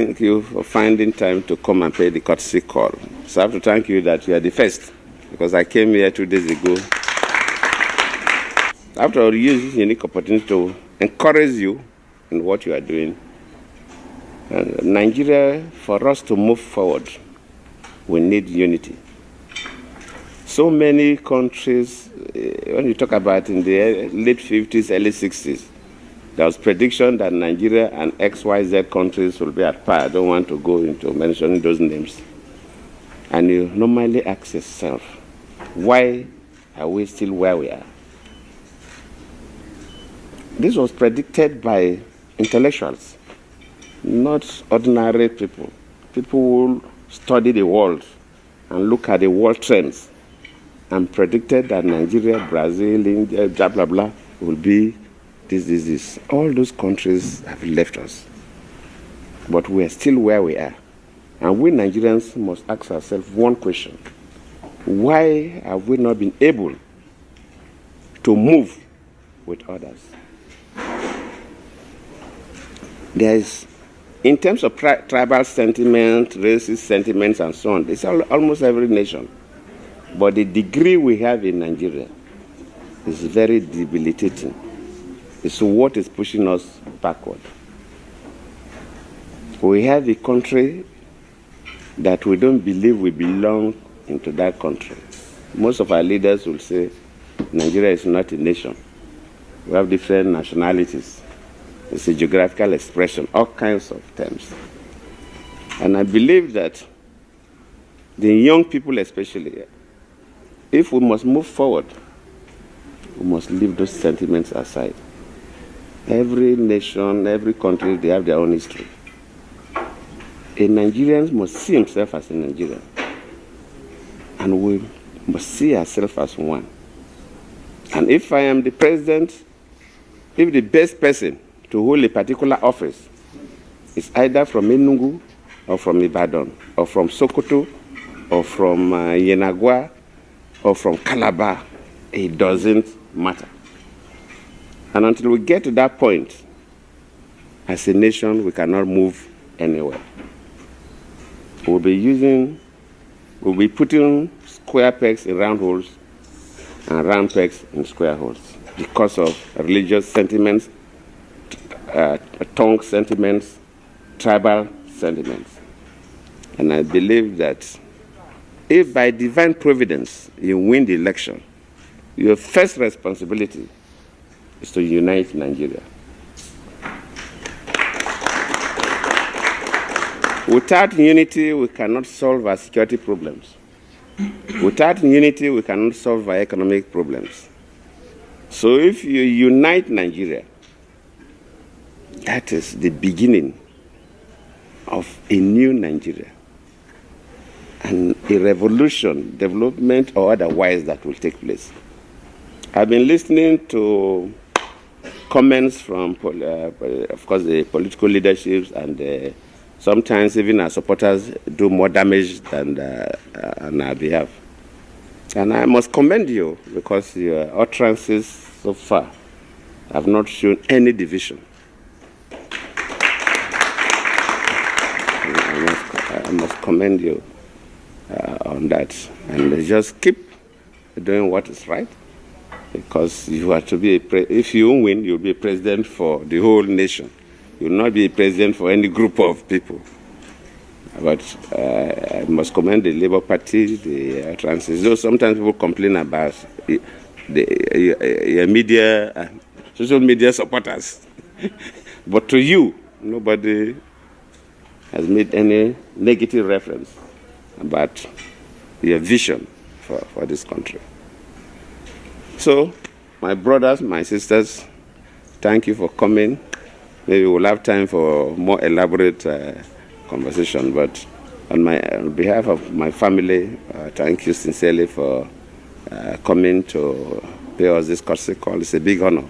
Thank you for finding time to come and pay the courtesy call. So I have to thank you that you are the first, because I came here 2 days ago. After all, use this unique opportunity to encourage you in what you are doing. And Nigeria, for us to move forward, we need unity. So many countries, when you talk about in the late 50s, early 60s, there was prediction that Nigeria and XYZ countries will be at par. I don't want to go into mentioning those names. And you normally ask yourself, why are we still where we are? This was predicted by intellectuals, not ordinary people. People who study the world and look at the world trends and predicted that Nigeria, Brazil, India, blah, blah, blah, will be this. All those countries have left us. But we are still where we are. And we Nigerians must ask ourselves one question. Why have we not been able to move with others? There is, in terms of tribal sentiment, racist sentiments, and so on, it's almost every nation. But the degree we have in Nigeria is very debilitating. It's what is pushing us backward. We have a country that we don't believe we belong into that country. Most of our leaders will say Nigeria is not a nation. We have different nationalities. It's a geographical expression, all kinds of terms. And I believe that the young people especially, if we must move forward, we must leave those sentiments aside. Every nation, every country, they have their own history. A Nigerian must see himself as a Nigerian. And we must see ourselves as one. And if I am the president, if the best person to hold a particular office is either from Enugu or from Ibadan or from Sokoto or from Yenagua or from Calabar, it doesn't matter. And until we get to that point, as a nation, we cannot move anywhere. We'll be putting square pegs in round holes and round pegs in square holes because of religious sentiments, tongue sentiments, tribal sentiments. And I believe that if by divine providence you win the election, your first responsibility is to unite Nigeria. Without unity, we cannot solve our security problems. Without unity, we cannot solve our economic problems. So if you unite Nigeria, that is the beginning of a new Nigeria and a revolution, development or otherwise, that will take place. I've been listening to comments from, of course, the political leaderships, and sometimes even our supporters do more damage than on our behalf. And I must commend you because your utterances so far have not shown any division. I must commend you on that. And just keep doing what is right, because you are to be if you win, you'll be a president for the whole nation. You will not be a president for any group of people. But I must commend the Labour Party, the utterances. Though sometimes people complain about the media, social media supporters. But to you, nobody has made any negative reference about your vision for this country. So, my brothers, my sisters, thank you for coming. Maybe we'll have time for more elaborate conversation, but on behalf of my family, thank you sincerely for coming to pay us this courtesy call. It's a big honor,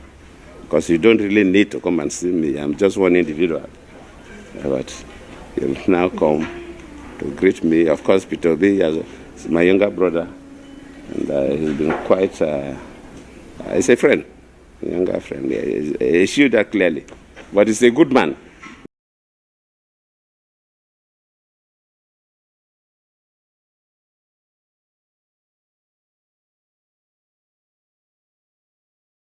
because you don't really need to come and see me. I'm just one individual. But you'll now come to greet me. Of course, Peter B. is my younger brother, and he's been quite, he's a friend, a younger friend. He showed that clearly. But he's a good man.